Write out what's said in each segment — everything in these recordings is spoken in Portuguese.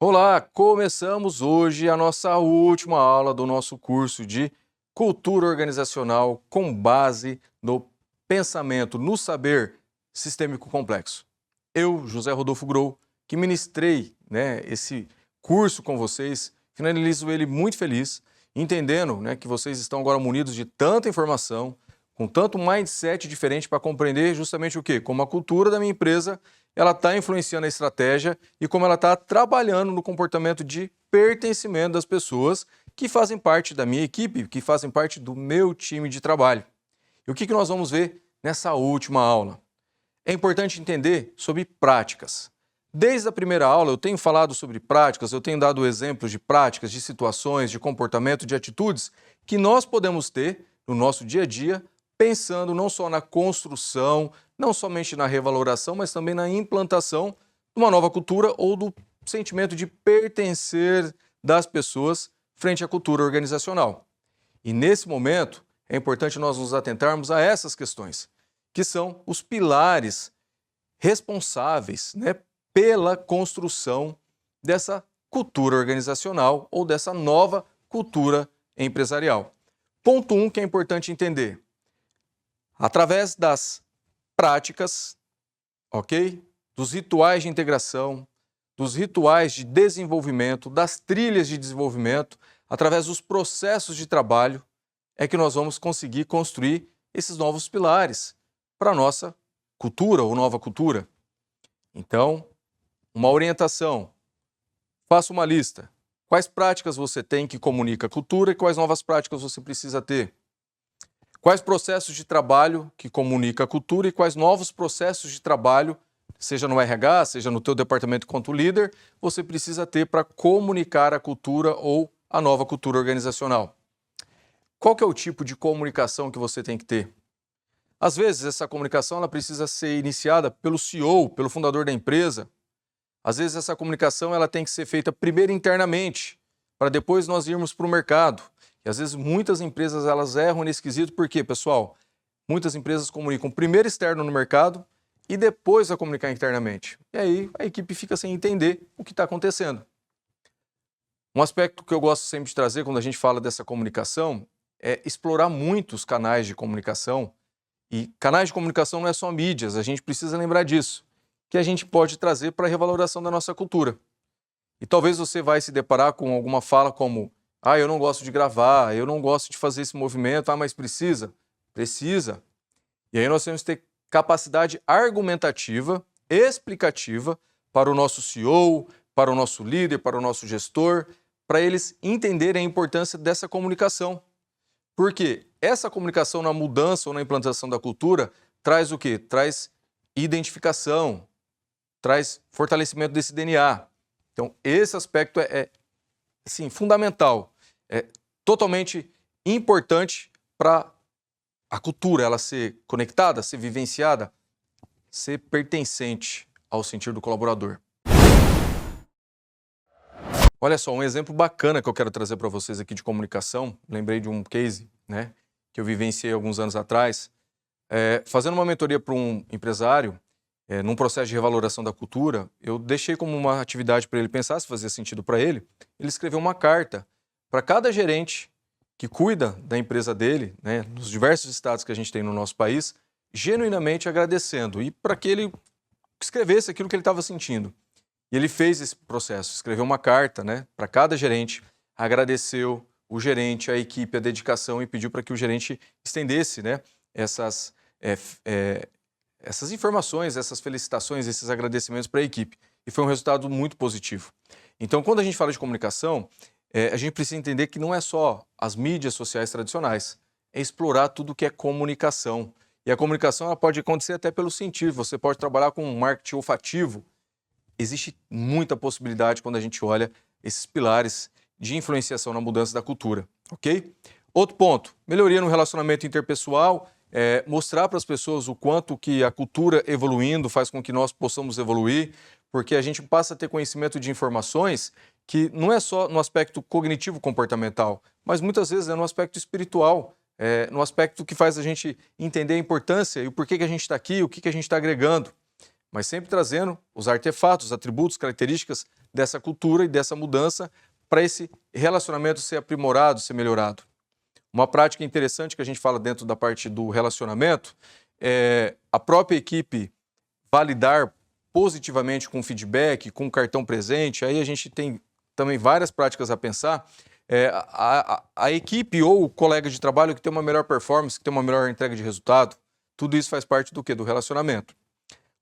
Olá, começamos hoje a nossa última aula do nosso curso de Cultura Organizacional com base no pensamento, no saber sistêmico complexo. Eu, José Rodolfo Grou, que ministrei esse curso com vocês, finalizo ele muito feliz, entendendo que vocês estão agora munidos de tanta informação, com tanto mindset diferente para compreender justamente o quê? Como a cultura da minha empresa ela está influenciando a estratégia e como ela está trabalhando no comportamento de pertencimento das pessoas que fazem parte da minha equipe, que fazem parte do meu time de trabalho. E o que nós vamos ver nessa última aula? É importante entender sobre práticas. Desde a primeira aula eu tenho falado sobre práticas, eu tenho dado exemplos de práticas, de situações, de comportamento, de atitudes que nós podemos ter no nosso dia a dia, pensando não só na construção, não somente na revaloração, mas também na implantação de uma nova cultura ou do sentimento de pertencer das pessoas frente à cultura organizacional. E nesse momento é importante nós nos atentarmos a essas questões, que são os pilares responsáveis pela construção dessa cultura organizacional ou dessa nova cultura empresarial. Ponto 1 que é importante entender. Através das práticas, ok? Dos rituais de integração, dos rituais de desenvolvimento, das trilhas de desenvolvimento, através dos processos de trabalho, é que nós vamos conseguir construir esses novos pilares para a nossa cultura ou nova cultura. Então, uma orientação. Faça uma lista. Quais práticas você tem que comunica a cultura e quais novas práticas você precisa ter? Quais processos de trabalho que comunica a cultura e quais novos processos de trabalho, seja no RH, seja no teu departamento quanto líder, você precisa ter para comunicar a cultura ou a nova cultura organizacional? Qual que é o tipo de comunicação que você tem que ter? Às vezes, essa comunicação ela precisa ser iniciada pelo CEO, pelo fundador da empresa. Às vezes, essa comunicação ela tem que ser feita primeiro internamente, para depois nós irmos para o mercado. E às vezes muitas empresas elas erram nesse quesito, porque, pessoal, muitas empresas comunicam primeiro externo no mercado e depois a comunicar internamente. E aí a equipe fica sem entender o que está acontecendo. Um aspecto que eu gosto sempre de trazer quando a gente fala dessa comunicação é explorar muito os canais de comunicação. E canais de comunicação não é só mídias, a gente precisa lembrar disso, que a gente pode trazer para a revaloração da nossa cultura. E talvez você vai se deparar com alguma fala como eu não gosto de gravar, eu não gosto de fazer esse movimento, mas precisa? Precisa. E aí nós temos que ter capacidade argumentativa, explicativa para o nosso CEO, para o nosso líder, para o nosso gestor, para eles entenderem a importância dessa comunicação. Porque essa comunicação na mudança ou na implantação da cultura traz o quê? Traz identificação, traz fortalecimento desse DNA. Então, esse aspecto é fundamental, é totalmente importante para a cultura ela ser conectada, ser vivenciada, ser pertencente ao sentir do colaborador. Olha só, um exemplo bacana que eu quero trazer para vocês aqui de comunicação, lembrei de um case que eu vivenciei alguns anos atrás, fazendo uma mentoria para um empresário, num processo de revaloração da cultura, eu deixei como uma atividade para ele pensar se fazia sentido para ele. Ele escreveu uma carta para cada gerente que cuida da empresa dele, nos diversos estados que a gente tem no nosso país, genuinamente agradecendo e para que ele escrevesse aquilo que ele estava sentindo. E ele fez esse processo, escreveu uma carta para cada gerente, agradeceu o gerente, a equipe, a dedicação e pediu para que o gerente estendesse essas informações, essas felicitações, esses agradecimentos para a equipe. E foi um resultado muito positivo. Então, quando a gente fala de comunicação, a gente precisa entender que não é só as mídias sociais tradicionais, é explorar tudo que é comunicação. E a comunicação ela pode acontecer até pelo sentir, você pode trabalhar com um marketing olfativo. Existe muita possibilidade quando a gente olha esses pilares de influenciação na mudança da cultura, ok? Outro ponto, melhoria no relacionamento interpessoal, mostrar para as pessoas o quanto que a cultura evoluindo faz com que nós possamos evoluir, porque a gente passa a ter conhecimento de informações que não é só no aspecto cognitivo-comportamental, mas muitas vezes é no aspecto espiritual, no aspecto que faz a gente entender a importância e o porquê que a gente está aqui, o que a gente está agregando, mas sempre trazendo os artefatos, os atributos, características dessa cultura e dessa mudança para esse relacionamento ser aprimorado, ser melhorado. Uma prática interessante que a gente fala dentro da parte do relacionamento é a própria equipe validar positivamente com feedback, com cartão presente. Aí a gente tem também várias práticas a pensar. A equipe ou o colega de trabalho que tem uma melhor performance, que tem uma melhor entrega de resultado, tudo isso faz parte do quê? Do relacionamento.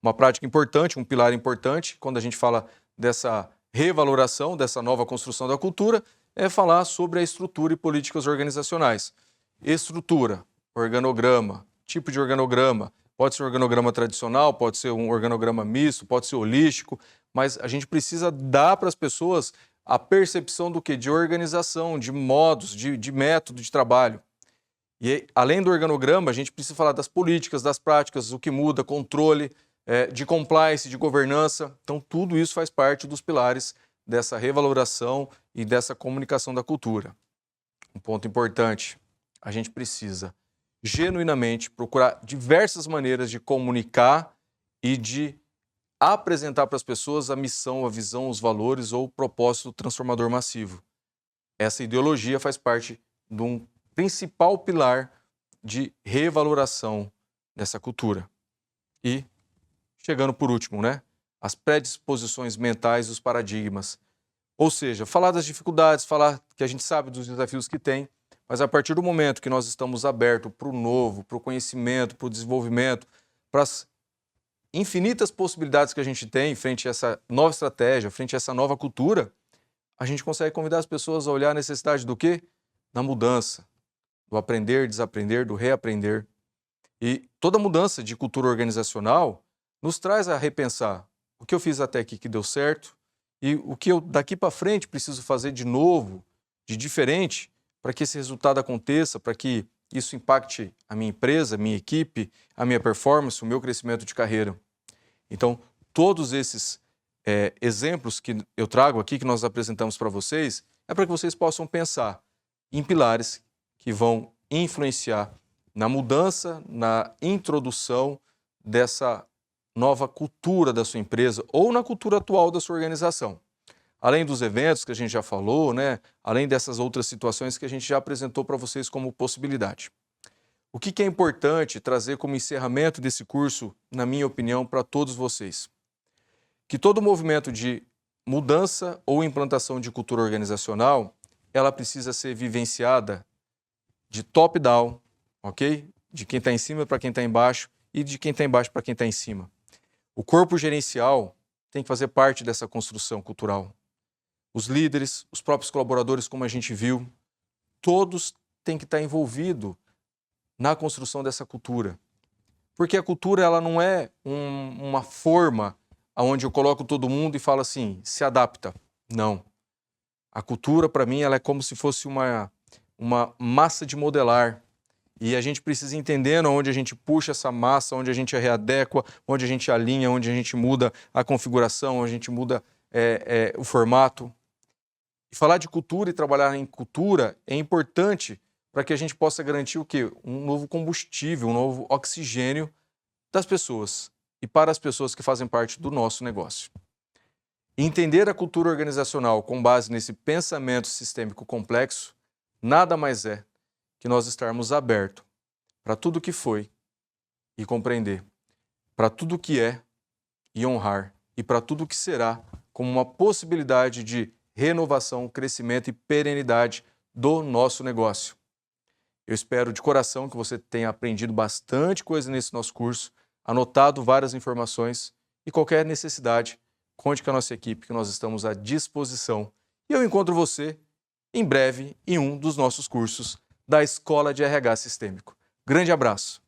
Uma prática importante, um pilar importante, quando a gente fala dessa revaloração, dessa nova construção da cultura, é falar sobre a estrutura e políticas organizacionais. Estrutura, organograma, tipo de organograma, pode ser um organograma tradicional, pode ser um organograma misto, pode ser holístico, mas a gente precisa dar para as pessoas a percepção do quê? De organização, de modos, de método de trabalho. E além do organograma, a gente precisa falar das políticas, das práticas, o que muda, controle, de compliance, de governança. Então, tudo isso faz parte dos pilares dessa revaloração e dessa comunicação da cultura. Um ponto importante, a gente precisa genuinamente procurar diversas maneiras de comunicar e de apresentar para as pessoas a missão, a visão, os valores ou o propósito transformador massivo. Essa ideologia faz parte de um principal pilar de revaloração dessa cultura. E, chegando por último, as predisposições mentais e os paradigmas. Ou seja, falar das dificuldades, falar que a gente sabe dos desafios que tem, mas a partir do momento que nós estamos abertos para o novo, para o conhecimento, para o desenvolvimento, para as infinitas possibilidades que a gente tem frente a essa nova estratégia, frente a essa nova cultura, a gente consegue convidar as pessoas a olhar a necessidade do quê? Da mudança, do aprender, desaprender, do reaprender. E toda mudança de cultura organizacional nos traz a repensar o que eu fiz até aqui que deu certo e o que eu daqui para frente preciso fazer de novo, de diferente, para que esse resultado aconteça, para que isso impacte a minha empresa, a minha equipe, a minha performance, o meu crescimento de carreira. Então, todos esses exemplos que eu trago aqui, que nós apresentamos para vocês, é para que vocês possam pensar em pilares que vão influenciar na mudança, na introdução dessa nova cultura da sua empresa ou na cultura atual da sua organização. Além dos eventos que a gente já falou, além dessas outras situações que a gente já apresentou para vocês como possibilidade. O que é importante trazer como encerramento desse curso, na minha opinião, para todos vocês? Que todo movimento de mudança ou implantação de cultura organizacional, ela precisa ser vivenciada de top-down, ok? De quem está em cima para quem está embaixo e de quem está embaixo para quem está em cima. O corpo gerencial tem que fazer parte dessa construção cultural. Os líderes, os próprios colaboradores, como a gente viu, todos têm que estar envolvidos na construção dessa cultura. Porque a cultura ela não é uma forma onde eu coloco todo mundo e falo assim, se adapta. Não. A cultura, para mim, ela é como se fosse uma massa de modelar. E a gente precisa entender onde a gente puxa essa massa, onde a gente readequa, onde a gente alinha, onde a gente muda a configuração, onde a gente muda o formato. E falar de cultura e trabalhar em cultura é importante para que a gente possa garantir o quê? Um novo combustível, um novo oxigênio das pessoas e para as pessoas que fazem parte do nosso negócio. Entender a cultura organizacional com base nesse pensamento sistêmico complexo nada mais é que nós estarmos abertos para tudo que foi e compreender, para tudo que é e honrar, e para tudo que será como uma possibilidade de renovação, crescimento e perenidade do nosso negócio. Eu espero de coração que você tenha aprendido bastante coisa nesse nosso curso, anotado várias informações e qualquer necessidade, conte com a nossa equipe que nós estamos à disposição. E eu encontro você em breve em um dos nossos cursos da Escola de RH Sistêmico. Grande abraço!